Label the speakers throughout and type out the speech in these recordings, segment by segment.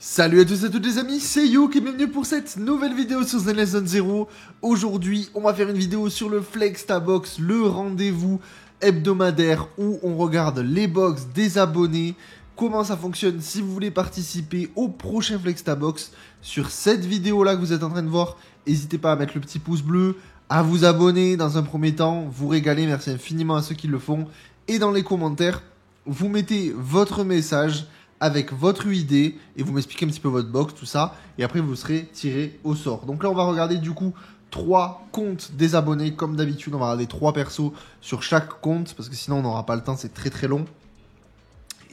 Speaker 1: Salut à tous et à toutes les amis, c'est Youk et bienvenue pour cette nouvelle vidéo sur Zenless Zone Zero. Aujourd'hui, on va faire une vidéo sur le Flextabox, le rendez-vous hebdomadaire où on regarde les box des abonnés, comment ça fonctionne si vous voulez participer au prochain Flextabox. Sur cette vidéo-là que vous êtes en train de voir, n'hésitez pas à mettre le petit pouce bleu, à vous abonner dans un premier temps, vous régaler, merci infiniment à ceux qui le font. Et dans les commentaires, vous mettez votre message avec votre UID et vous m'expliquez un petit peu votre box, tout ça, et après vous serez tiré au sort. Donc là on va regarder du coup 3 comptes des abonnés, comme d'habitude on va regarder 3 persos sur chaque compte, parce que sinon on n'aura pas le temps, c'est très très long.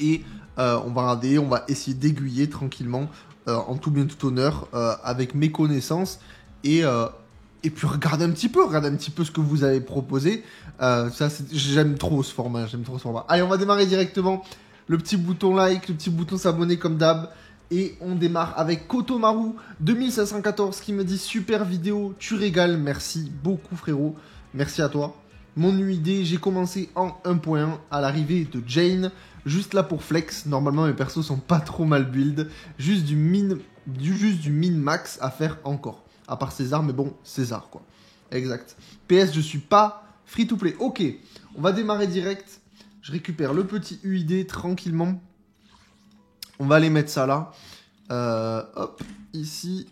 Speaker 1: Et on va regarder, on va essayer d'aiguiller tranquillement, en tout bien tout honneur, avec mes connaissances, et puis regarder un petit peu ce que vous avez proposé. J'aime trop ce format, Allez, on va démarrer directement. Le petit bouton like, le petit bouton s'abonner comme d'hab. Et on démarre avec Kotomaru 2514 qui me dit super vidéo, tu régales, merci beaucoup frérot, merci à toi. Mon UID, j'ai commencé en 1.1 à l'arrivée de Jane, juste là pour flex, normalement mes persos sont pas trop mal build, juste du min max à faire encore. À part César, mais bon, César quoi. Exact. PS, je suis pas free to play. Ok, on va démarrer direct. Je récupère le petit UID tranquillement. On va aller mettre ça là. Hop, ici.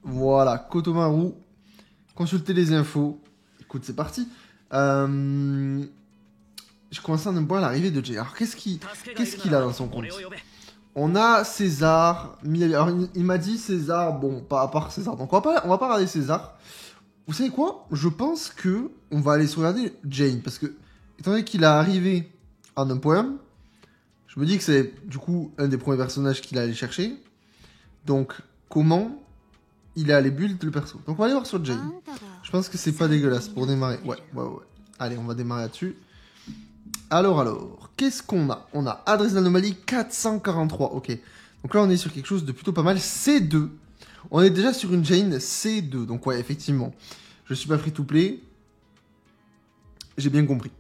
Speaker 1: Voilà, Kotomaru. Consultez les infos. Écoute, c'est parti. Je commence à un point à l'arrivée de Jay. Alors, qu'est-ce qu'il a dans son compte? On a César. Alors, il m'a dit César. Bon, pas à part César. Donc, on va pas regarder César. Vous savez quoi? Je pense que on va aller se regarder Jane. Parce que, étant donné qu'il est arrivé en 1.1, je me dis que c'est du coup un des premiers personnages qu'il a allé chercher. Donc, comment il est allé build le perso? Donc, on va aller voir sur Jane. Je pense que c'est pas dégueulasse pour démarrer. Ouais. Allez, on va démarrer là-dessus. Alors, qu'est-ce qu'on a? On a adresse d'anomalie 443. Ok. Donc là, on est sur quelque chose de plutôt pas mal. C2. On est déjà sur une Jane C2. Donc, ouais, effectivement. Je suis pas free to play. J'ai bien compris.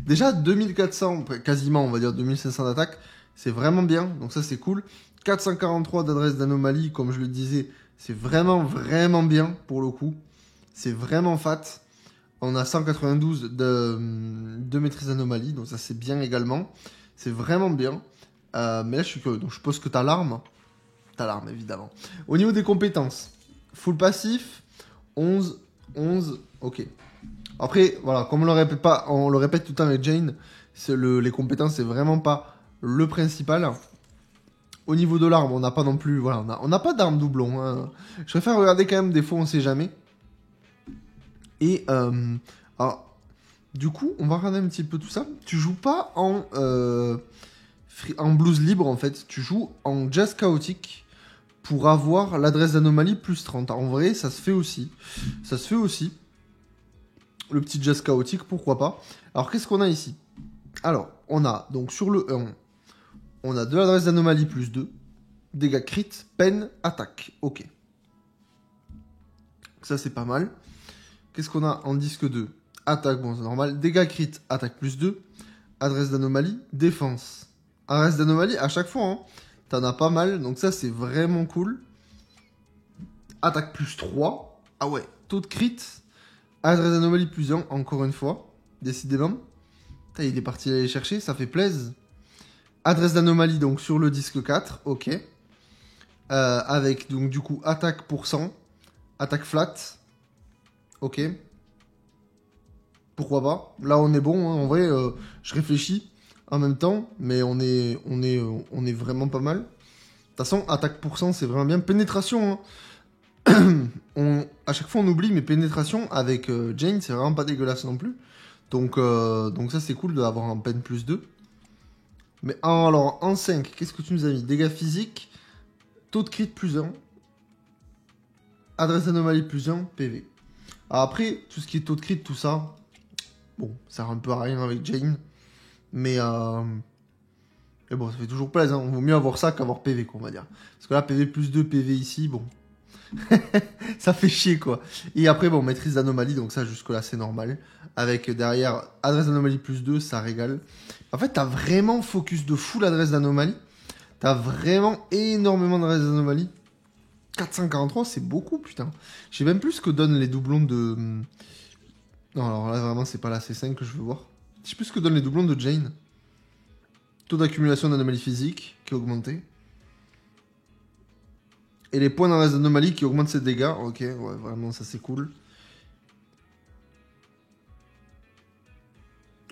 Speaker 1: Déjà 2400, quasiment on va dire 2500 d'attaque, c'est vraiment bien, donc ça c'est cool. 443 d'adresse d'anomalie, comme je le disais, c'est vraiment bien pour le coup. C'est vraiment fat. On a 192 de maîtrise d'anomalie, donc ça c'est bien également. C'est vraiment bien. Mais là je suis curieux, donc je suppose que t'as l'arme. T'as l'arme évidemment. Au niveau des compétences, full passif, 11, ok. Après, voilà, comme on le répète tout le temps avec Jane, les compétences, c'est vraiment pas le principal. Au niveau de l'arme, on n'a pas non plus, voilà, on n'a pas d'arme doublon. Hein. Je préfère regarder quand même, des fois, on sait jamais. Et, alors, du coup, on va regarder un petit peu tout ça. Tu joues pas en blues libre, en fait. Tu joues en jazz chaotique pour avoir l'adresse d'anomalie plus 30. En vrai, ça se fait aussi. Le petit jazz chaotique, pourquoi pas. Alors, qu'est-ce qu'on a ici? Alors, on a, donc sur le 1, on a de l'adresse d'anomalie plus 2, dégâts crit, peine, attaque. Ok. Ça, c'est pas mal. Qu'est-ce qu'on a en disque 2? Attaque, bon, c'est normal. Dégâts crit, attaque plus 2. Adresse d'anomalie, défense. Adresse d'anomalie, à chaque fois, hein, t'en as pas mal. Donc ça, c'est vraiment cool. Attaque plus 3. Ah ouais, taux de crit. Adresse d'anomalie plus 1, encore une fois. Décidément. Putain, il est parti aller chercher, ça fait plaisir. Adresse d'anomalie, donc sur le disque 4, ok. Avec, donc du coup, attaque pour 100. Attaque flat. Ok. Pourquoi pas? Là, on est bon, hein. En vrai, je réfléchis en même temps, mais on est vraiment pas mal. De toute façon, attaque pour 100, c'est vraiment bien. Pénétration, hein. À chaque fois on oublie, mais pénétration avec Jane c'est vraiment pas dégueulasse non plus, donc ça c'est cool d'avoir un peine plus 2. Mais alors en 5, qu'est-ce que tu nous as mis? Dégâts physiques, taux de crit plus 1, adresse d'anomalie plus 1, PV. Alors après tout ce qui est taux de crit, tout ça, bon, ça sert un peu à rien avec Jane, mais bon, ça fait toujours plaisir, hein. On vaut mieux avoir ça qu'avoir PV, quoi, on va dire, parce que là PV plus 2, PV ici, bon. Ça fait chier quoi. Et après bon, maîtrise d'anomalie, donc ça jusque là c'est normal. Avec derrière adresse d'anomalie plus 2, ça régale. En fait t'as vraiment focus de fou l'adresse d'anomalie. T'as vraiment énormément de restes d'anomalies. 443, c'est beaucoup, putain. Je sais même plus ce que donnent les doublons de... Non, alors là, vraiment, c'est pas la C5 que je veux voir. Je sais plus ce que donnent les doublons de Jane. Taux d'accumulation d'anomalies physiques qui est augmenté. Et les points dans reste d'anomalies qui augmentent ses dégâts. Ok, ouais, vraiment, ça c'est cool.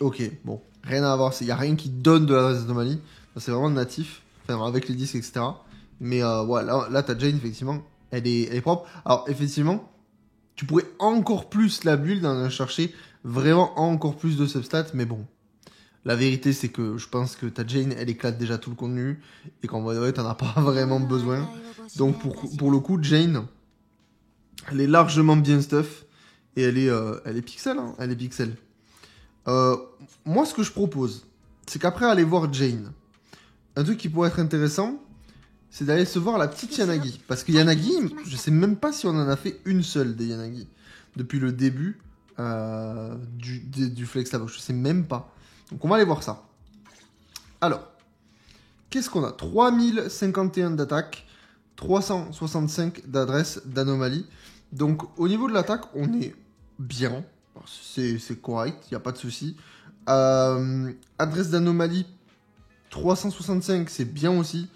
Speaker 1: Ok, bon. Rien à voir. Il n'y a rien qui donne de la reste d'anomalie. C'est vraiment natif. Enfin, avec les disques, etc. Mais ouais, là t'as Jane, effectivement. Elle est propre. Alors, effectivement, tu pourrais encore plus la build en chercher vraiment encore plus de substats. Mais bon. La vérité, c'est que je pense que ta Jane, elle éclate déjà tout le contenu. Et qu'en vrai, t'en as pas vraiment besoin. Donc, pour le coup, Jane, elle est largement bien stuff. Et elle est pixel, hein. Elle est pixel. Moi, ce que je propose, c'est qu'après aller voir Jane, un truc qui pourrait être intéressant, c'est d'aller se voir la petite Yanagi. Parce que Yanagi, je sais même pas si on en a fait une seule des Yanagi. Depuis le début du Flex Labo. Je sais même pas. Donc on va aller voir ça. Alors, qu'est-ce qu'on a? 3051 d'attaque, 365 d'adresse d'anomalie. Donc au niveau de l'attaque, on est bien. C'est correct, il n'y a pas de souci. Adresse d'anomalie, 365, c'est bien aussi.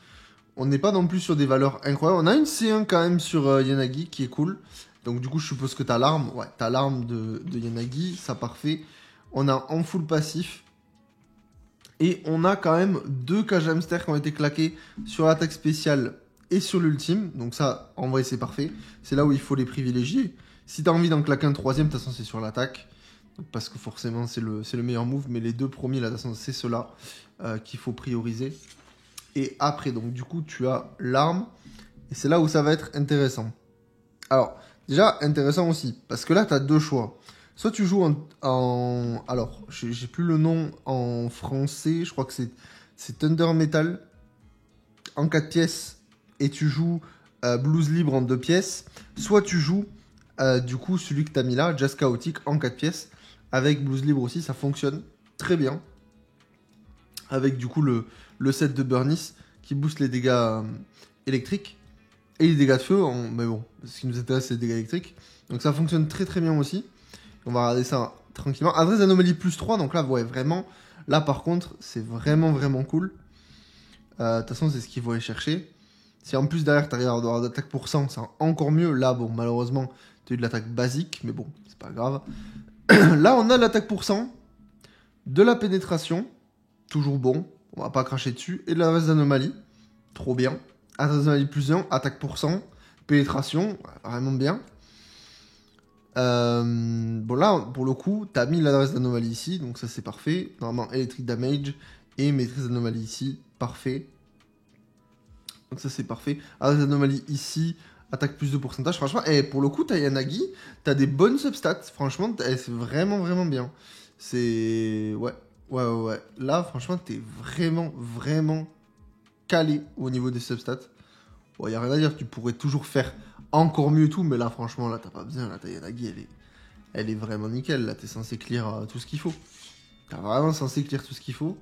Speaker 1: On n'est pas non plus sur des valeurs incroyables. On a une C1 quand même sur Yanagi qui est cool. Donc du coup, je suppose que t'as l'arme. Ouais, t'as l'arme de Yanagi, ça parfait. On a en full passif. Et on a quand même 2 cages hamster qui ont été claquées sur l'attaque spéciale et sur l'ultime. Donc ça, en vrai, c'est parfait. C'est là où il faut les privilégier. Si t'as envie d'en claquer un troisième, de toute façon, c'est sur l'attaque. Parce que forcément, c'est le meilleur move. Mais les 2 premiers, là, de toute façon, c'est ceux-là qu'il faut prioriser. Et après, donc, du coup, tu as l'arme. Et c'est là où ça va être intéressant. Alors, déjà, intéressant aussi. Parce que là, tu as 2 choix. Soit tu joues alors, j'ai plus le nom en français. Je crois que c'est Thunder Metal en 4 pièces. Et tu joues Blues Libre en 2 pièces. Soit tu joues, du coup, celui que tu as mis là, Jazz Chaotic en 4 pièces. Avec Blues Libre aussi, ça fonctionne très bien. Avec du coup le set de Burnis qui booste les dégâts électriques. Et les dégâts de feu, mais bon, ce qui nous intéresse, c'est les dégâts électriques. Donc ça fonctionne très très bien aussi. On va regarder ça tranquillement. Adresse d'anomalie plus 3, donc là, ouais, vraiment. Là, par contre, c'est vraiment vraiment cool. De toute façon, c'est ce qu'il faut aller chercher. Si en plus derrière, tu arrives à avoir d'attaque pour 100, c'est encore mieux. Là, bon, malheureusement, tu as eu de l'attaque basique, mais bon, c'est pas grave. Là, on a l'attaque pour 100, de la pénétration, toujours bon, on va pas cracher dessus, et de l'adresse d'anomalie, trop bien. Adresse d'anomalie plus 1, attaque pour 100, pénétration, vraiment bien. Bon là, pour le coup, t'as mis l'adresse d'anomalie ici, donc ça c'est parfait. Normalement, Electric Damage et maîtrise d'anomalie ici, parfait. Donc ça c'est parfait. Adresse d'anomalie ici, attaque plus de pourcentage. Franchement, et pour le coup, t'as Yanagi, t'as des bonnes substats. Franchement, c'est vraiment vraiment bien. C'est... Ouais. Là, franchement, t'es vraiment calé au niveau des substats. Bon, y a rien à dire, tu pourrais toujours faire encore mieux tout, mais là, franchement, là, t'as pas besoin. Là, ta Yanagi, elle est vraiment nickel. Là, t'es censé clear tout ce qu'il faut. T'es vraiment censé clear tout ce qu'il faut.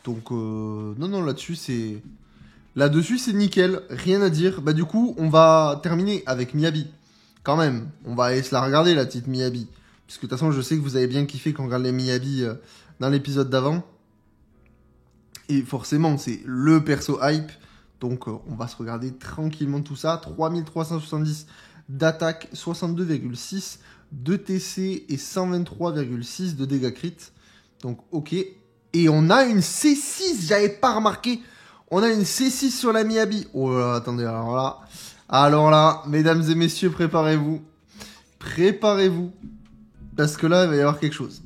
Speaker 1: Donc, non, là-dessus, c'est... Là-dessus, c'est nickel. Rien à dire. Bah, du coup, on va terminer avec Miyabi. Quand même, on va aller se la regarder, la petite Miyabi. Puisque de toute façon, je sais que vous avez bien kiffé quand on regarde les Miyabi dans l'épisode d'avant. Et forcément, c'est le perso hype. Donc, on va se regarder tranquillement tout ça. 3370 d'attaque, 62,6 de TC et 123,6 de dégâts crit. Donc, ok. Et on a une C6, j'avais pas remarqué. On a une C6 sur la Miyabi. Oh là là, attendez, alors là, mesdames et messieurs, préparez-vous. Préparez-vous. Parce que là, il va y avoir quelque chose.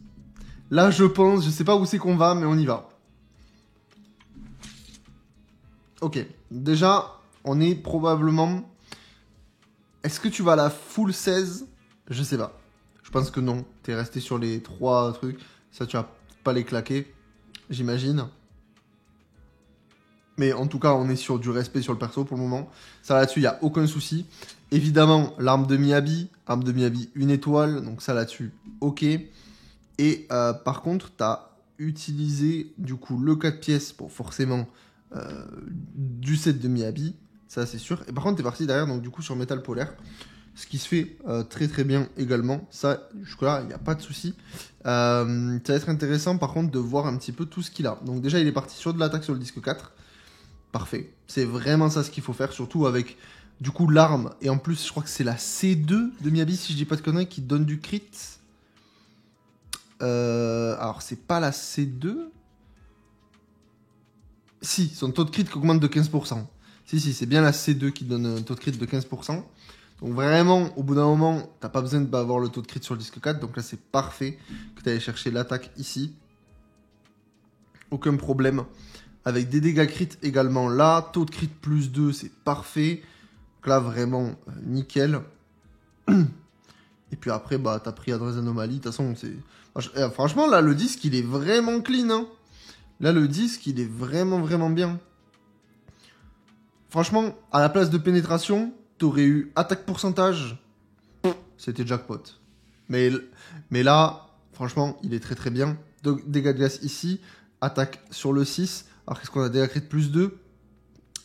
Speaker 1: Là, je pense, je sais pas où c'est qu'on va, mais on y va. Ok, déjà, on est probablement... Est-ce que tu vas à la full 16? Je sais pas. Je pense que non. T'es resté sur les 3 trucs. Ça, tu vas pas les claquer, j'imagine. Mais en tout cas, on est sur du respect sur le perso pour le moment. Ça, là-dessus, il n'y a aucun souci. Évidemment, l'arme de Miyabi. Arme de Miyabi, 1 étoile. Donc ça, là-dessus, ok. Et par contre, tu as utilisé, du coup, le 4 pièces pour forcément du set de Miyabi, ça c'est sûr. Et par contre, t'es parti derrière, donc du coup, sur métal polaire, ce qui se fait très très bien également. Ça, jusque-là, il n'y a pas de souci. Ça va être intéressant, par contre, de voir un petit peu tout ce qu'il a. Donc déjà, il est parti sur de l'attaque sur le disque 4. Parfait. C'est vraiment ça ce qu'il faut faire, surtout avec, du coup, l'arme. Et en plus, je crois que c'est la C2 de Miyabi, si je dis pas de conneries, qui donne du crit. Alors, c'est pas la C2. Si, son taux de crit qui augmente de 15%. Si, c'est bien la C2 qui donne un taux de crit de 15%. Donc vraiment, au bout d'un moment, t'as pas besoin d'avoir le taux de crit sur le disque 4. Donc là, c'est parfait que tu ailles chercher l'attaque ici. Aucun problème. Avec des dégâts crit également là. Taux de crit plus 2, c'est parfait. Donc là, vraiment, nickel. Et puis après, bah, t'as pris adresse anomalie. De toute façon, c'est... Franchement, là, le disque, il est vraiment clean, hein. Là, le disque, il est vraiment, vraiment bien. Franchement, à la place de pénétration, t'aurais eu attaque pourcentage. C'était jackpot. Mais là, franchement, il est très, très bien. Dégâts de glace ici. Attaque sur le 6. Alors, qu'est-ce qu'on a? Dégâts crit plus 2.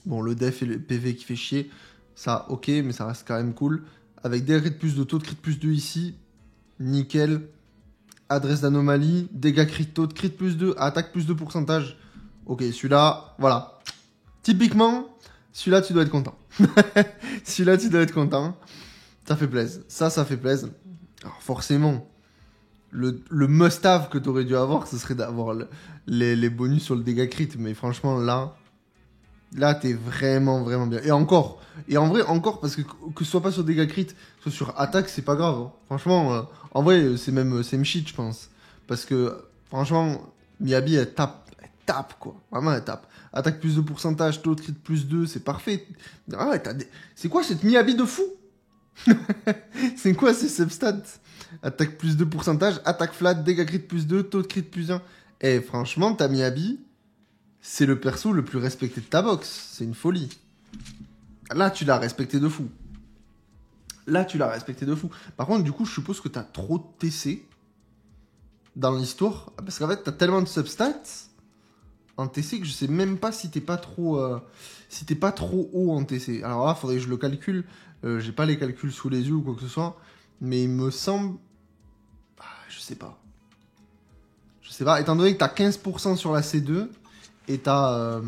Speaker 1: Bon, le def et le PV qui fait chier. Ça, ok, mais ça reste quand même cool. Avec dégâts crit plus 2, taux de crit plus 2 ici. Nickel. Adresse d'anomalie, dégâts crit, taux de crit plus 2, attaque plus 2 pourcentage. Ok, celui-là, voilà. Typiquement, celui-là, tu dois être content. Celui-là, tu dois être content. Ça fait plaisir. Ça fait plaisir. Alors forcément, le must-have que tu aurais dû avoir, ce serait d'avoir les bonus sur le dégâts crit. Mais franchement, là, t'es vraiment, vraiment bien. Et encore, et en vrai, encore, parce que ce soit pas sur dégâts crit, soit sur attaque, c'est pas grave. Hein. Franchement, en vrai, c'est même shit, je pense. Parce que, franchement, Miyabi, elle tape, quoi. Vraiment, elle tape. Attaque plus de pourcentage, taux de crit plus 2, c'est parfait. Ah ouais, c'est quoi cette Miyabi de fou? C'est quoi ces substats? Attaque plus de pourcentage, attaque flat, dégâts crit plus 2, taux de crit plus 1. Et franchement, ta Miyabi, c'est le perso le plus respecté de ta box. C'est une folie. Là, tu l'as respecté de fou. Par contre, du coup, je suppose que t'as trop de TC dans l'histoire. Parce qu'en fait, t'as tellement de substats en TC que je sais même pas si t'es pas trop haut en TC. Alors là, faudrait que je le calcule. J'ai pas les calculs sous les yeux ou quoi que ce soit. Mais il me semble... je sais pas. Étant donné que t'as 15% sur la C2... Et t'as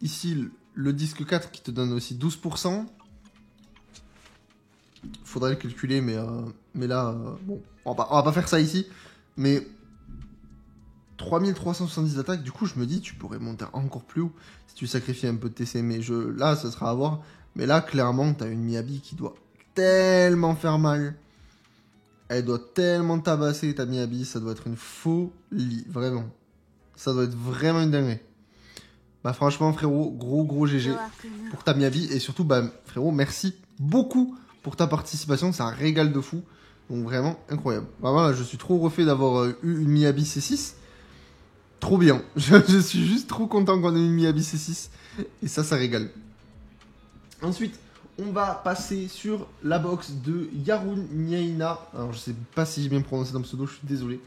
Speaker 1: ici le disque 4 qui te donne aussi 12%. Faudrait le calculer, mais là, bon, on va pas faire ça ici. Mais 3370 d'attaque, du coup, je me dis, tu pourrais monter encore plus haut si tu sacrifies un peu de TC. Mais là, ça sera à voir. Mais là, clairement, t'as une Miyabi qui doit tellement faire mal. Elle doit tellement tabasser, ta Miyabi. Ça doit être une folie, vraiment. Ça doit être vraiment une dinguerie. Bah franchement frérot, gros GG pour ta Miyabi. Et surtout, bah frérot, merci beaucoup pour ta participation. C'est un régal de fou. Donc vraiment incroyable. Bah voilà, je suis trop refait d'avoir eu une Miyabi C6. Trop bien. Je suis juste trop content qu'on ait une Miyabi C6. Et ça régale. Ensuite, on va passer sur la box de Yarun Nyaina. Alors je sais pas si j'ai bien prononcé dans le pseudo, je suis désolé.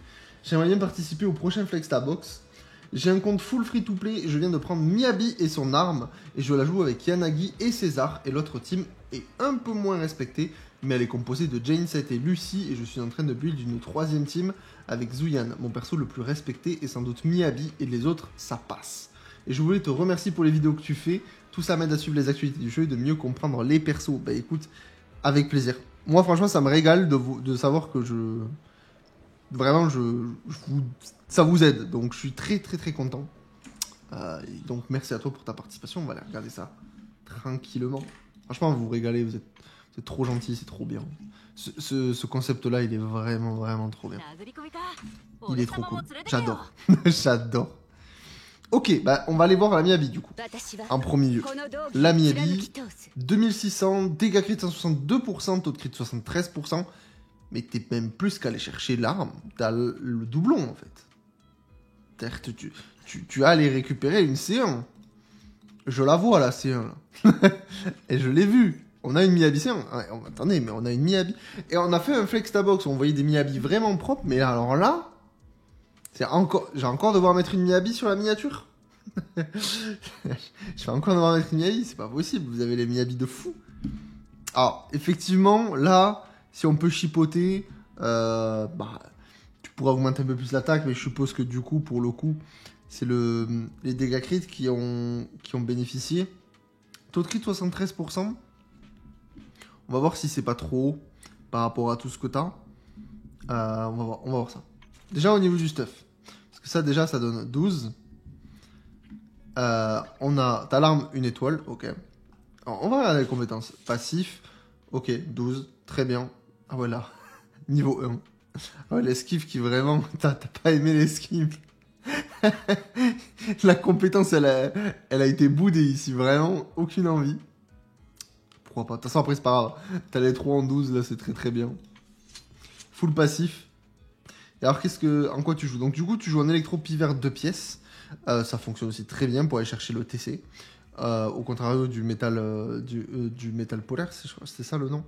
Speaker 1: J'aimerais bien participer au prochain Flexta Box. J'ai un compte full free to play, je viens de prendre Miyabi et son arme, et je la joue avec Yanagi et César, et l'autre team est un peu moins respectée, mais elle est composée de Jane 7 et Lucy, et je suis en train de build une troisième team avec Zuyan, mon perso le plus respecté, et sans doute Miyabi, et les autres, ça passe. Et je voulais te remercier pour les vidéos que tu fais, tout ça m'aide à suivre les actualités du jeu et de mieux comprendre les persos. Bah écoute, avec plaisir. Moi franchement ça me régale de savoir que vraiment, ça vous aide. Donc, je suis très content. Donc, merci à toi pour ta participation. On va aller regarder ça tranquillement. Franchement, vous vous régalez. Vous êtes trop gentil. C'est trop bien. Ce concept-là, il est vraiment trop bien. Il est trop cool. J'adore. J'adore. Ok, bah, on va aller voir la Miyabi, du coup. En premier lieu. La Miyabi, 2600, dégâts crit 162%, taux de crit 73%. Mais t'es même plus qu'à aller chercher l'arme. T'as le doublon, en fait. Tu as allé récupérer une C1. Je la vois, la C1, là. Et je l'ai vue. On a une Miyabi C1. Ouais, attendez, mais on a une Miyabi. Et on a fait un Flexta Box où on voyait des Miyabi vraiment propres. Mais alors là, j'ai encore devoir mettre une Miyabi sur la miniature. Je vais encore devoir mettre une Miyabi, c'est pas possible, vous avez les Miyabi de fou. Alors, effectivement, là, si on peut chipoter, tu pourras augmenter un peu plus l'attaque, mais je suppose que du coup, pour le coup, c'est les dégâts crit qui ont bénéficié. Taux de crit 73%. On va voir si c'est pas trop haut par rapport à tout ce que t'as. On va voir ça. Déjà au niveau du stuff. Parce que ça, déjà, ça donne 12. T'as l'arme, une étoile, ok. Alors, on va regarder les compétences. Passif, ok, 12, très bien. Ah voilà, niveau 1. Ah ouais, l'esquive qui vraiment... T'as pas aimé l'esquive. La compétence, elle a été boudée ici, vraiment, aucune envie. Pourquoi pas? De toute façon, après, c'est pas grave. T'as les 3 en 12, là, c'est très très bien. Full passif. Et alors, en quoi tu joues? Donc, du coup, tu joues en électro-pivert 2 pièces. Ça fonctionne aussi très bien pour aller chercher le TC. Au contraire du métal, du métal polaire, c'était ça le nom?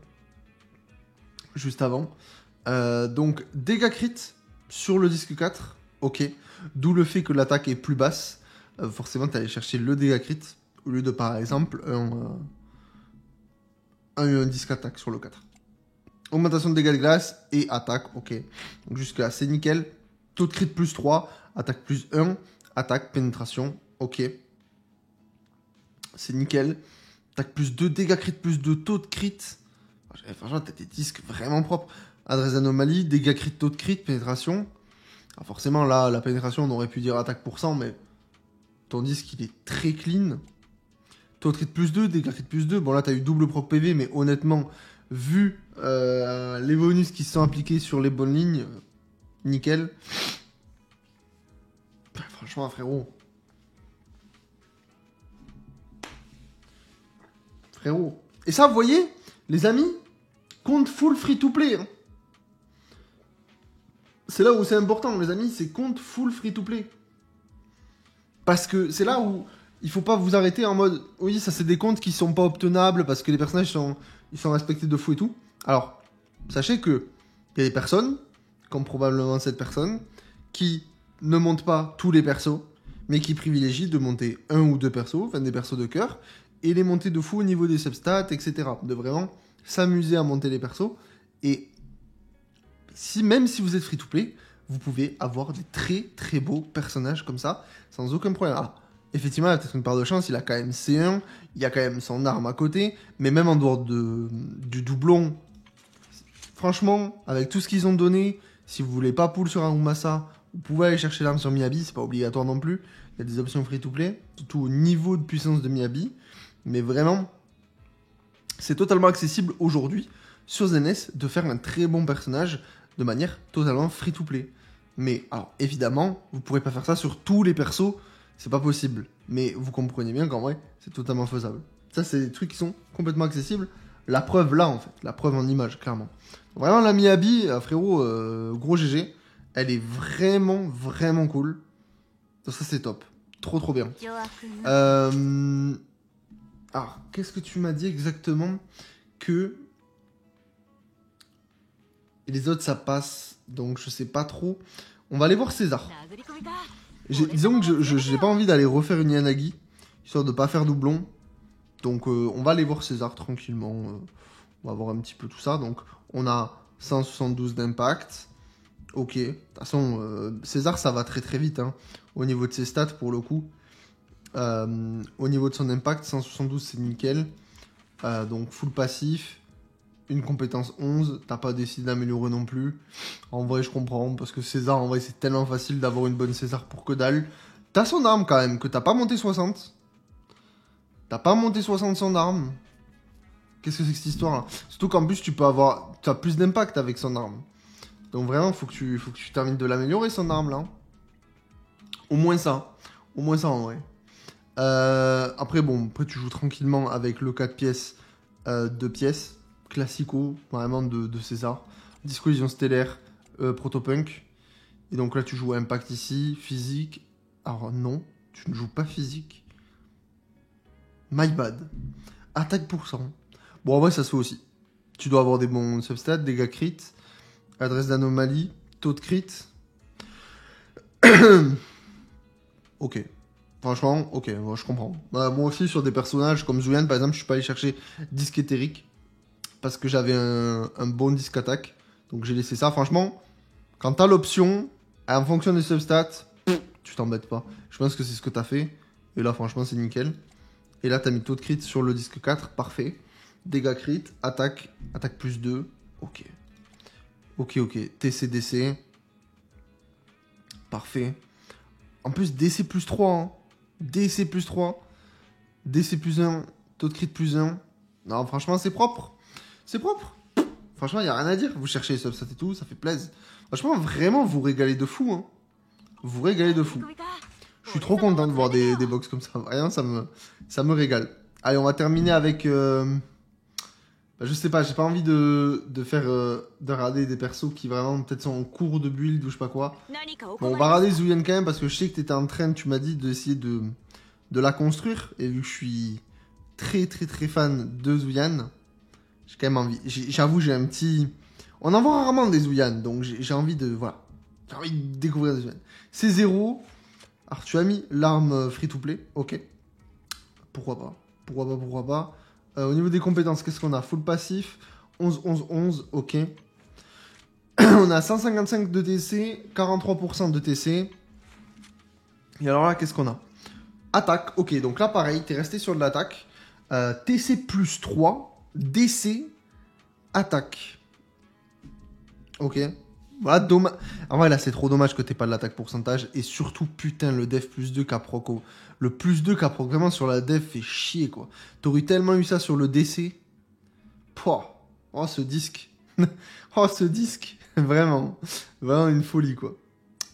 Speaker 1: Juste avant. Donc, dégâts crit sur le disque 4. Ok. D'où le fait que l'attaque est plus basse. Forcément, tu allais chercher le dégâts crit. Au lieu de, par exemple, un disque attaque sur le 4. Augmentation de dégâts de glace et attaque. Ok. Donc, jusque-là, c'est nickel. Taux de crit plus 3. Attaque plus 1. Attaque, pénétration. Ok. C'est nickel. Attaque plus 2, dégâts crit plus 2, taux de crit. Franchement, t'as des disques vraiment propres. Adresse d'anomalie, dégâts crit, taux de crit, pénétration. Alors forcément, là, la pénétration, on aurait pu dire attaque pour 100, mais ton disque, il est très clean. Taux de crit plus 2, dégâts crit plus 2. Bon, là, t'as eu double proc PV, mais honnêtement, vu les bonus qui se sont appliqués sur les bonnes lignes, nickel. Franchement, frérot. Et ça, vous voyez, les amis, compte full free-to-play. Hein. C'est là où c'est important, les amis, c'est compte full free-to-play. Parce que c'est là où il faut pas vous arrêter en mode, oui, ça c'est des comptes qui sont pas obtenables parce que les personnages sont respectés de fou et tout. Alors, sachez que il y a des personnes, comme probablement cette personne, qui ne montent pas tous les persos, mais qui privilégient de monter un ou deux persos, enfin des persos de cœur, et les monter de fou au niveau des substats, etc. De vraiment s'amuser à monter les persos. Et même si vous êtes free-to-play, vous pouvez avoir des très très beaux personnages comme ça, sans aucun problème. Alors, effectivement, il y a peut-être une part de chance, il a quand même C1, il y a quand même son arme à côté, mais même en dehors du doublon, franchement, avec tout ce qu'ils ont donné, si vous voulez pas pull sur Arumasa, vous pouvez aller chercher l'arme sur Miyabi, c'est pas obligatoire non plus. Il y a des options free-to-play, surtout au niveau de puissance de Miyabi. Mais vraiment, c'est totalement accessible aujourd'hui sur ZNS de faire un très bon personnage de manière totalement free-to-play. Mais alors évidemment, vous pourrez pas faire ça sur tous les persos, c'est pas possible. Mais vous comprenez bien qu'en vrai, c'est totalement faisable. Ça, c'est des trucs qui sont complètement accessibles. La preuve là, en fait, la preuve en image, clairement. Vraiment, la Miyabi, frérot, gros GG, elle est vraiment, vraiment cool. Donc ça, c'est top. Trop, trop bien. Alors, qu'est-ce que tu m'as dit exactement? Que et les autres, ça passe. Donc, je sais pas trop. On va aller voir César. Disons que je n'ai pas envie d'aller refaire une Yanagi, histoire de pas faire doublon. Donc, on va aller voir César tranquillement. On va voir un petit peu tout ça. Donc, on a 172 d'impact. Ok. De toute façon, César, ça va très très vite. Hein, au niveau de ses stats, pour le coup. Au niveau de son impact, 172 c'est nickel. Donc full passif, une compétence 11, t'as pas décidé d'améliorer non plus. En vrai je comprends, parce que César en vrai c'est tellement facile d'avoir une bonne César pour que dalle. T'as son arme quand même, que t'as pas monté 60. T'as pas monté 60 son arme. Qu'est-ce que c'est que cette histoire là? Surtout qu'en plus tu as plus d'impact avec son arme. Donc vraiment faut que tu termines de l'améliorer son arme là. Au moins ça en vrai. Après tu joues tranquillement avec le 4 pièces, 2 pièces, classico, vraiment de César. Discollision stellaire, protopunk. Et donc là tu joues impact ici, physique. Alors non, tu ne joues pas physique. My bad. Attaque pour 100. Bon en vrai ça se fait aussi. Tu dois avoir des bons substats, dégâts crit, adresse d'anomalie, taux de crit. Ok. Franchement, ok, moi, je comprends. Bah, moi aussi, sur des personnages comme Zuyan, par exemple, je suis pas allé chercher disque éthérique parce que j'avais un bon disque attaque. Donc j'ai laissé ça. Franchement, quand t'as l'option, en fonction des substats, tu t'embêtes pas. Je pense que c'est ce que t'as fait. Et là, franchement, c'est nickel. Et là, t'as mis taux de crit sur le disque 4. Parfait. Dégâts crit, attaque plus 2. Ok. Ok. TC. Parfait. En plus, DC plus 3. Hein. DC plus 3. DC plus 1. Taux de crit plus 1. Non, franchement, c'est propre. C'est propre. Franchement, il n'y a rien à dire. Vous cherchez les substats et tout, ça fait plaisir. Franchement, vraiment, vous régalez de fou. Hein. Vous régalez de fou. Je suis trop content de voir des box comme ça. Vraiment, ça me régale. Allez, on va terminer avec... je sais pas, j'ai pas envie de faire... de rader des persos qui vraiment peut-être sont en cours de build ou je sais pas quoi. Bon, on va rader Zuyan quand même parce que je sais que t'étais en train, tu m'as dit, d'essayer de la construire. Et vu que je suis très fan de Zuyan, j'ai quand même envie... J'avoue, j'ai un petit... On en voit rarement des Zuyan, donc j'ai envie de... Voilà. J'ai envie de découvrir des Zuyan. C'est 0. Alors, tu as mis l'arme free-to-play. Ok. Pourquoi pas. Au niveau des compétences, qu'est-ce qu'on a? Full passif. 11. Ok. On a 155 de TC. 43% de TC. Et alors là, qu'est-ce qu'on a? Attaque. Ok. Donc là, pareil. T'es resté sur de l'attaque. TC plus 3. DC. Attaque. Ok. Voilà, dommage. En vrai, là, c'est trop dommage que t'aies pas de l'attaque pourcentage. Et surtout, putain, le def plus 2 Caproc. Le plus 2 Caproc, vraiment, sur la def, fait chier, quoi. T'aurais tellement eu ça sur le DC. Pouah. Oh, ce disque. Oh, ce disque. Vraiment. Vraiment une folie, quoi.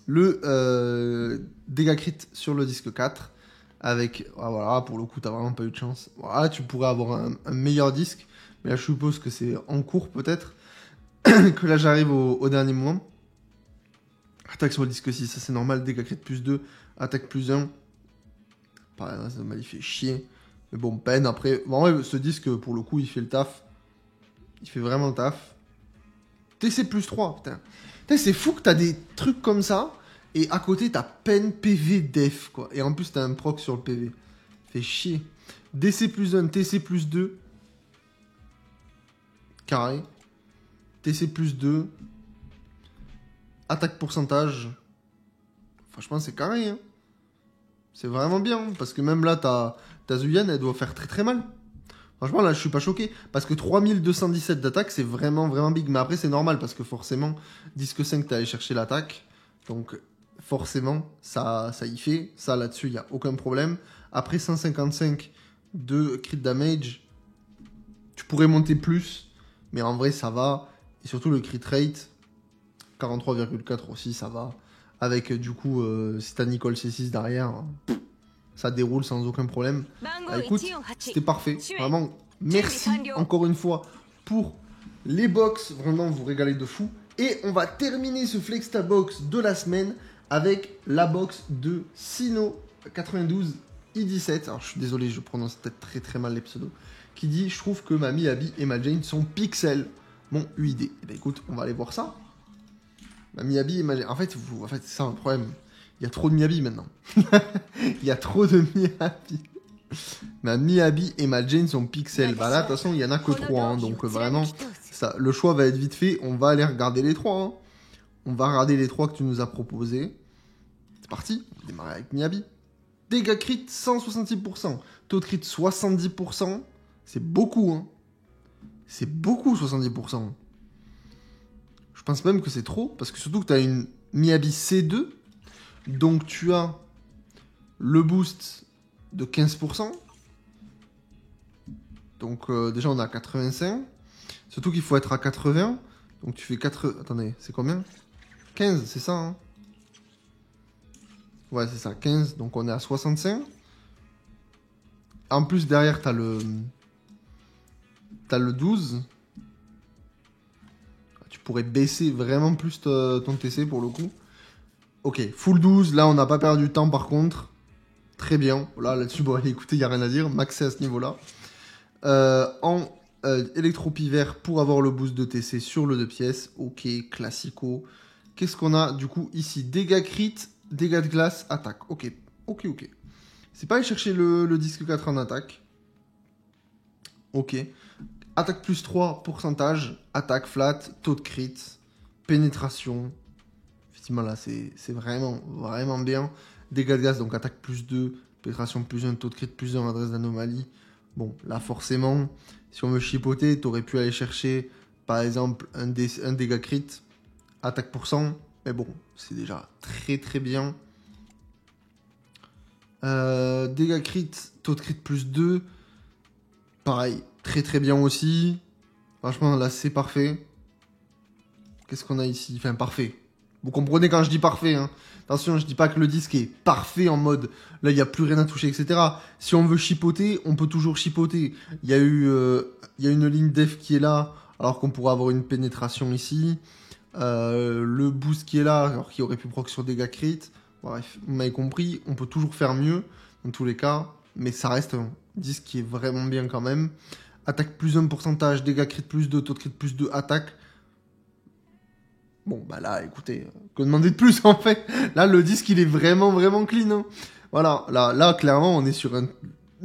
Speaker 1: Le dégâts crit sur le disque 4. Avec... Ah, voilà, pour le coup, t'as vraiment pas eu de chance. Voilà, tu pourrais avoir un meilleur disque. Mais là, je suppose que c'est en cours, peut-être. Que là j'arrive au dernier moment. Attaque sur le disque 6, ça c'est normal. Dégâts crit plus 2, attaque plus 1. Pareil, ça m'a fait chier. Mais bon, peine après. Bon, en vrai, ce disque pour le coup il fait le taf. Il fait vraiment le taf. TC plus 3, putain. Putain, c'est fou que t'as des trucs comme ça. Et à côté t'as peine PV def quoi. Et en plus t'as un proc sur le PV. Fait chier. DC plus 1, TC plus 2. Carré. TC plus 2. Attaque pourcentage. Franchement, c'est carré. Hein. C'est vraiment bien. Parce que même là, ta Zuyan, elle doit faire très mal. Franchement, là, je suis pas choqué. Parce que 3217 d'attaque, c'est vraiment big. Mais après, c'est normal. Parce que forcément, disque 5, t'es allé chercher l'attaque. Donc, forcément, ça y fait. Ça, là-dessus, il n'y a aucun problème. Après 155 de crit damage, tu pourrais monter plus. Mais en vrai, ça va. Et surtout, le crit rate, 43,4 aussi, ça va. Avec, du coup, si t'as Nicole C6 derrière, ça déroule sans aucun problème. Bah, écoute, c'était parfait. Vraiment, merci encore une fois pour les box. Vraiment, vous régalez de fou. Et on va terminer ce Flexta Box de la semaine avec la box de Sino 92 I17. Alors, je suis désolé, je prononce peut-être très mal les pseudos. Qui dit, je trouve que ma Miyabi et ma Jane sont pixels. Mon UID. Et bah écoute, on va aller voir ça. Ma Miyabi et ma Jane. En fait, c'est ça un problème. Il y a trop de Miyabi maintenant. Il y a trop de Miyabi. Ma Miyabi et ma Jane sont pixels. Bah là, de toute façon, il y en a que 3. Hein, donc vraiment, ça, le choix va être vite fait. On va aller regarder les 3. Hein. On va regarder les 3 que tu nous as proposés. C'est parti. On va démarrer avec Miyabi. Dégâts crit 166%. Taux de crit 70%. C'est beaucoup. Hein. C'est beaucoup 70%. Je pense même que c'est trop. Parce que surtout que tu as une Miyabi C2. Donc tu as le boost de 15%. Donc déjà on a 85. Surtout qu'il faut être à 80. Donc tu fais 4... Attendez, c'est combien? 15, c'est ça hein? Ouais, c'est ça, 15. Donc on est à 65. En plus derrière t'as le... T'as le 12. Tu pourrais baisser vraiment plus ton TC pour le coup. Ok, full 12. Là on n'a pas perdu de temps par contre. Très bien. Là-dessus, bon, écoutez, il n'y a rien à dire. Maxé à ce niveau-là. Électro-pivert pour avoir le boost de TC sur le 2 pièces. Ok, classico. Qu'est-ce qu'on a du coup ici? Dégâts crit, dégâts de glace, attaque. Ok. C'est pas aller chercher le disque 4 en attaque. Ok. Attaque plus 3, pourcentage. Attaque flat, taux de crit, pénétration. Effectivement, là, c'est vraiment, vraiment bien. Dégâts de gaz, donc attaque plus 2, pénétration plus 1, taux de crit plus 1, adresse d'anomalie. Bon, là, forcément, si on veut chipoter, t'aurais pu aller chercher, par exemple, un dégât crit, attaque pour 100. Mais bon, c'est déjà très, très bien. Dégâts crit, taux de crit plus 2. Pareil, très, très bien aussi. Franchement, là, c'est parfait. Qu'est-ce qu'on a ici? Enfin, parfait. Vous comprenez quand je dis parfait, hein. Attention, je dis pas que le disque est parfait en mode là il n'y a plus rien à toucher, etc. Si on veut chipoter, on peut toujours chipoter. Il y a une ligne def qui est là, alors qu'on pourrait avoir une pénétration ici. Le boost qui est là, alors qu'il aurait pu proc sur dégâts crit. Bref, vous m'avez compris, on peut toujours faire mieux dans tous les cas, mais ça reste un disque qui est vraiment bien quand même. Attaque plus 1 pourcentage, dégâts crit plus 2, taux de crit plus 2, attaque. Bon, bah là, écoutez, que demander de plus en fait. Là, le disque, il est vraiment, vraiment clean. Hein. Voilà, là, clairement, on est sur un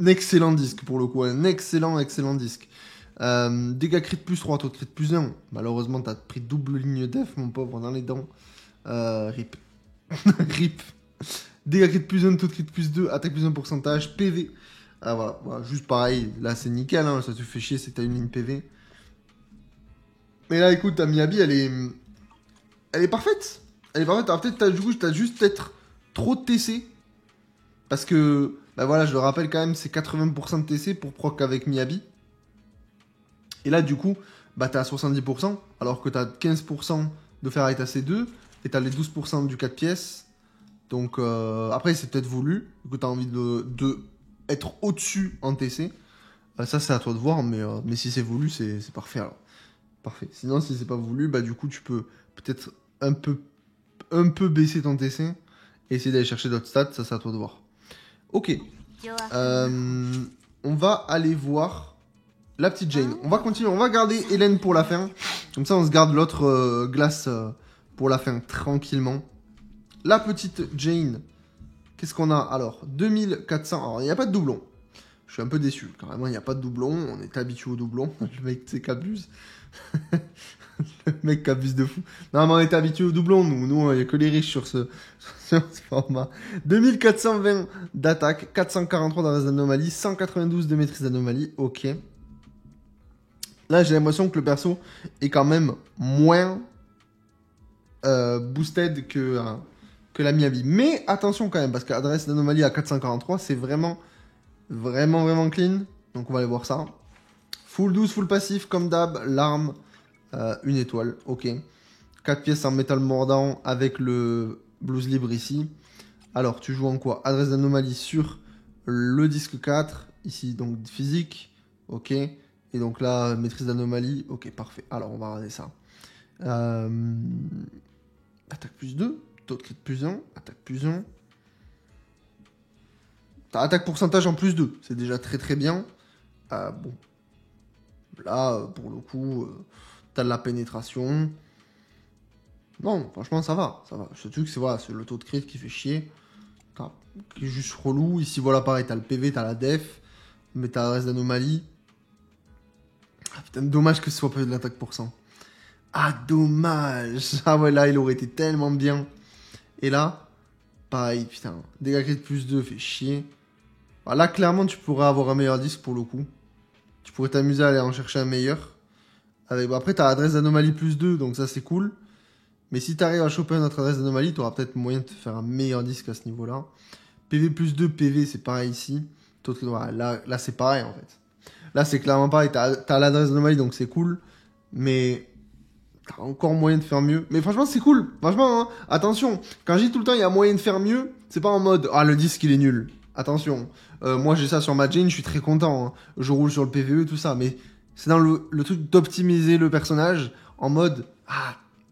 Speaker 1: excellent disque pour le coup. Un excellent, excellent disque. Dégâts crit plus 3, taux de crit plus 1. Malheureusement, t'as pris double ligne def, mon pauvre, dans les dents. Rip. Rip. Dégâts crit plus 1, taux de crit plus 2, attaque plus 1 pourcentage, PV. Voilà, juste pareil. Là, c'est nickel, hein, ça te fait chier, c'est que t'as une ligne PV. Mais là, écoute, ta Miyabi, elle est parfaite. Elle est parfaite. Alors peut-être du coup, t'as juste peut-être trop de TC. Parce que, bah voilà, je le rappelle quand même, c'est 80% de TC pour proc avec Miyabi. Et là, du coup, bah t'as 70%, alors que t'as 15% de Ferrite AC2, et t'as les 12% du 4 pièces. Donc, après, c'est peut-être voulu, que t'as envie de être au-dessus en TC. Ça, c'est à toi de voir, mais si c'est voulu, c'est parfait alors. Parfait. Sinon, si c'est pas voulu, bah du coup, tu peux peut-être un peu baisser ton TC et essayer d'aller chercher d'autres stats, ça c'est à toi de voir. Ok. On va aller voir la petite Jane. On va continuer, on va garder Hélène pour la fin. Comme ça, on se garde l'autre glace pour la fin, tranquillement. La petite Jane, qu'est-ce qu'on a? Alors, 2400. Alors, il n'y a pas de doublon. Je suis un peu déçu. Carrément, il n'y a pas de doublon. On est habitué au doublon. Le mec, c'est qu'abuse. Le mec qui abuse de fou. Non, mais on est habitué au doublon, nous, il n'y a que les riches sur ce format. 2420 d'attaque, 443 d'adresse d'anomalie, 192 de maîtrise d'anomalie. Ok. Là, j'ai l'impression que le perso est quand même moins boosted que la Miyabi. Mais attention quand même, parce qu'adresse d'anomalie à 443, c'est vraiment, vraiment, vraiment clean. Donc, on va aller voir ça. Full 12, full passif, comme d'hab, l'arme. Une étoile, ok. 4 pièces en métal mordant avec le blues libre ici. Alors, tu joues en quoi? Adresse d'anomalie sur le disque 4. Ici, donc physique. Ok. Et donc là, maîtrise d'anomalie. Ok, parfait. Alors, on va regarder ça. Attaque plus 2. Taux de crit plus 1. Attaque plus 1. T'as attaque pourcentage en plus 2. C'est déjà très très bien. Bon. Là, pour le coup... T'as de la pénétration. Non, franchement, ça va. Ça va. Ce truc, c'est voilà, le taux de crit qui fait chier. Qui est juste relou. Ici, voilà, pareil, t'as le PV, t'as la def. Mais t'as l'adresse d'anomalie. Ah putain, dommage que ce soit pas de l'attaque pour 100. Ah, dommage. Ah ouais, là, il aurait été tellement bien. Et là, pareil, putain. Dégâts crit plus 2, fait chier. Ah, là, clairement, tu pourrais avoir un meilleur disque pour le coup. Tu pourrais t'amuser à aller en chercher un meilleur. Bon, après, t'as adresse d'anomalie plus 2, donc ça c'est cool. Mais si t'arrives à choper notre adresse d'anomalie, t'auras peut-être moyen de te faire un meilleur disque à ce niveau-là. PV plus 2, PV, c'est pareil ici. Voilà, là c'est pareil en fait. Là c'est clairement pareil, t'as l'adresse d'anomalie, donc c'est cool. Mais t'as encore moyen de faire mieux. Mais franchement, c'est cool. Franchement, hein, attention, quand je dis tout le temps il y a moyen de faire mieux, c'est pas en mode ah le disque il est nul. Attention, moi j'ai ça sur ma Jane, je suis très content. Hein. Je roule sur le PVE, tout ça, mais... C'est dans le truc d'optimiser le personnage en mode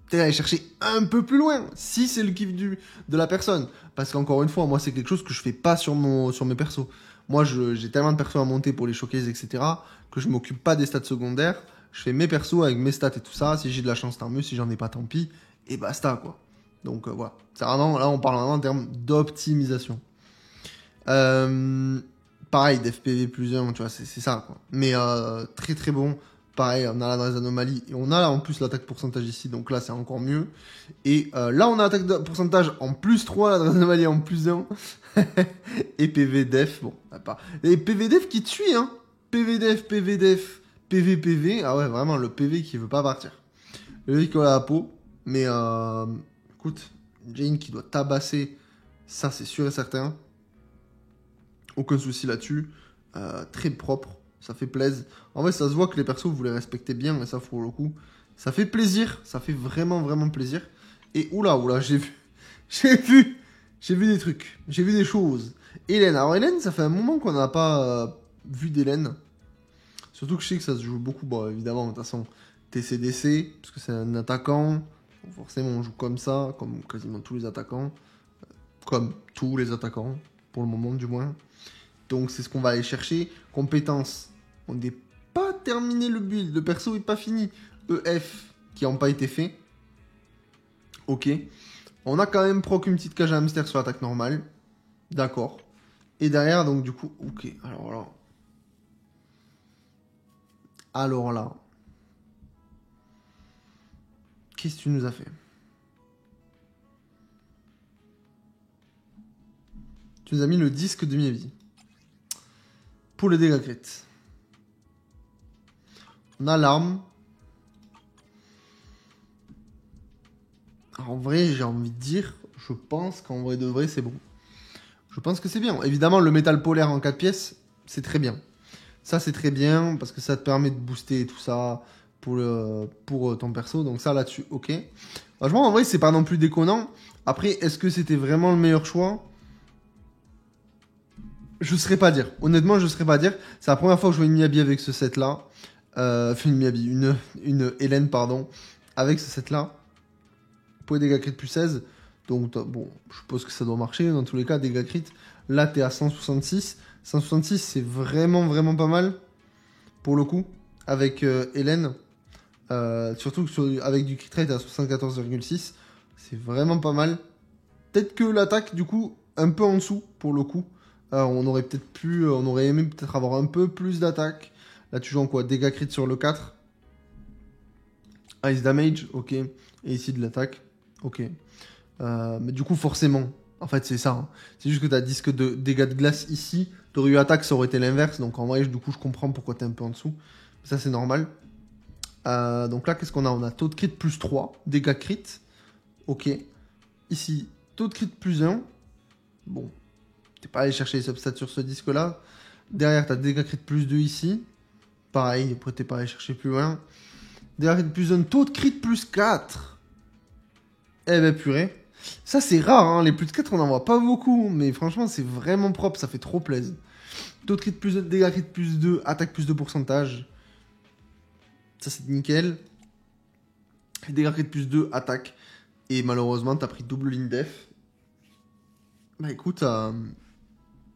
Speaker 1: peut-être aller chercher un peu plus loin si c'est le kiff de la personne. Parce qu'encore une fois, moi c'est quelque chose que je fais pas sur mes persos. Moi j'ai tellement de persos à monter pour les showcases, etc. que je m'occupe pas des stats secondaires. Je fais mes persos avec mes stats et tout ça. Si j'ai de la chance, tant mieux. Si j'en ai pas, tant pis. Et basta quoi. Donc voilà. C'est vraiment, là on parle vraiment en termes d'optimisation. Pareil, d'FPV plus 1, tu vois, c'est ça, quoi. Mais très très bon. Pareil, on a là dans les anomalies. Et on a là en plus l'attaque pourcentage ici, donc là c'est encore mieux. Et là on a attaque de pourcentage en plus 3, là dans les anomalies en plus 1. Et PVDef, bon, pas. Et PVDef qui te suit, hein. PVDef, PVDef, PVPV. Ah ouais, vraiment, le PV qui veut pas partir. Le véhicule à la peau. Mais écoute, Jane qui doit tabasser, ça c'est sûr et certain. Aucun souci là-dessus. Très propre. Ça fait plaisir. En vrai, ça se voit que les persos, vous les respectez bien. Et ça, pour le coup, ça fait plaisir. Ça fait vraiment, vraiment plaisir. Et oula, j'ai vu. J'ai vu des trucs. J'ai vu des choses. Hélène. Alors, Hélène, ça fait un moment qu'on n'a pas vu d'Hélène. Surtout que je sais que ça se joue beaucoup. Bon, évidemment, de toute façon, TCDC. Parce que c'est un attaquant. Donc, forcément, on joue comme ça. Comme quasiment tous les attaquants. Comme tous les attaquants. Pour le moment, du moins. Donc, c'est ce qu'on va aller chercher. Compétences. On n'est pas terminé le build. Le perso n'est pas fini. EF qui n'ont pas été faits. Ok. On a quand même proc une petite cage à hamster sur l'attaque normale. D'accord. Et derrière, donc du coup, ok. Alors là. Qu'est-ce que tu nous as fait? Tu nous as mis le disque de mi-vie. Pour le dégâts crit. On a l'arme. En vrai, j'ai envie de dire, je pense qu'en vrai de vrai, c'est bon. Je pense que c'est bien. Évidemment, le métal polaire en 4 pièces, c'est très bien. Ça, c'est très bien, parce que ça te permet de booster tout ça pour ton perso. Donc ça, là-dessus, ok. Franchement, en vrai, c'est pas non plus déconnant. Après, est-ce que c'était vraiment le meilleur choix? Je saurais pas dire. Honnêtement, je saurais pas dire. C'est la première fois que je vois une Miyabi avec ce set-là. Enfin, une Miyabi, une Hélène, pardon. Avec ce set-là. Pour les dégâts crit plus 16. Donc, bon, je suppose que ça doit marcher. Dans tous les cas, dégâts crit. Là, t'es à 166. 166, c'est vraiment, vraiment pas mal. Pour le coup. Avec Hélène. Surtout que avec du crit rate à 74,6. C'est vraiment pas mal. Peut-être que l'attaque, du coup, un peu en dessous, pour le coup. On aurait peut-être pu, on aurait aimé peut-être avoir un peu plus d'attaque. Là, tu joues en quoi? Dégâts crit sur le 4. Ice damage, ok. Et ici de l'attaque, ok. Mais du coup, forcément, en fait, c'est ça. Hein. C'est juste que tu as disque de dégâts de glace ici. Tu aurais eu attaque, ça aurait été l'inverse. Donc en vrai, du coup, je comprends pourquoi tu es un peu en dessous. Ça, c'est normal. Donc là, qu'est-ce qu'on a? On a taux de crit plus 3. Dégâts crit. Ok. Ici, taux de crit plus 1. Bon. T'es pas allé chercher les substats sur ce disque-là. Derrière, tu as dégâts crit plus 2 ici. Pareil, après, t'es pas allé chercher plus loin. Dégâts crit plus 1. Taux de crit plus 4. Eh ben, purée. Ça, c'est rare, hein. Les plus de 4, on n'en voit pas beaucoup. Mais franchement, c'est vraiment propre. Ça fait trop plaisir. Taux de crit plus 2, dégâts crit plus 2, attaque plus de pourcentage. Ça, c'est nickel. Dégâts crit plus 2, attaque. Et malheureusement, t'as pris double ligne def. Bah écoute,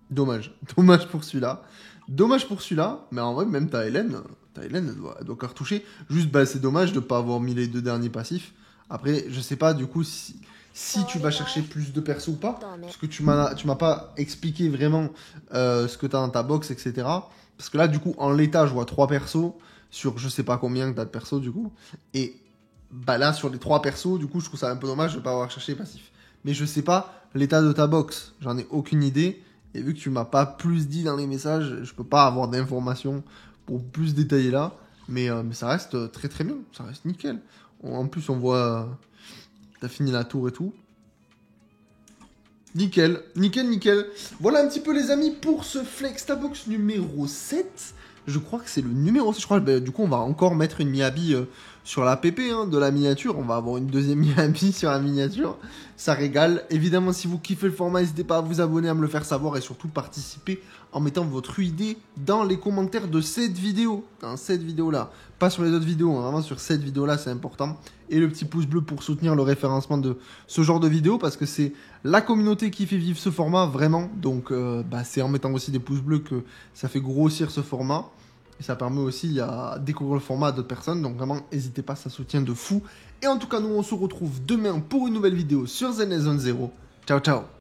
Speaker 1: dommage. Dommage pour celui-là. Dommage pour celui-là. Mais en vrai, même ta Hélène, elle doit cartoucher. Juste, bah, c'est dommage de ne pas avoir mis les deux derniers passifs. Après, je sais pas du coup si tu vas chercher plus de persos ou pas. Parce que tu m'as pas expliqué vraiment ce que tu as dans ta box, etc. Parce que là, du coup, en l'état, je vois 3 persos sur je sais pas combien tu as de persos, du coup. Et bah là, sur les 3 persos, du coup, je trouve ça un peu dommage de ne pas avoir cherché les passifs. Mais je sais pas l'état de ta box. J'en ai aucune idée. Et vu que tu m'as pas plus dit dans les messages, je peux pas avoir d'informations pour plus détailler là. Mais ça reste très très bien. Ça reste nickel. En plus, on voit... T'as fini la tour et tout. Nickel, nickel, nickel. Voilà un petit peu les amis pour ce Flextabox numéro 7. Je crois que c'est le numéro 7. Je crois que du coup on va encore mettre une Miyabi sur la PP hein, de la miniature. On va avoir une deuxième Miyabi sur la miniature. Ça régale. Évidemment si vous kiffez le format, n'hésitez pas à vous abonner, à me le faire savoir et surtout participer en mettant votre idée dans les commentaires de cette vidéo. Dans cette vidéo là. Pas sur les autres vidéos, hein, vraiment sur cette vidéo là c'est important. Et le petit pouce bleu pour soutenir le référencement de ce genre de vidéo parce que c'est la communauté qui fait vivre ce format vraiment. Donc c'est en mettant aussi des pouces bleus que ça fait grossir ce format. Et ça permet aussi à découvrir le format à d'autres personnes. Donc vraiment, n'hésitez pas, ça soutient de fou. Et en tout cas, nous on se retrouve demain pour une nouvelle vidéo sur Zenless Zone Zero. Ciao, ciao.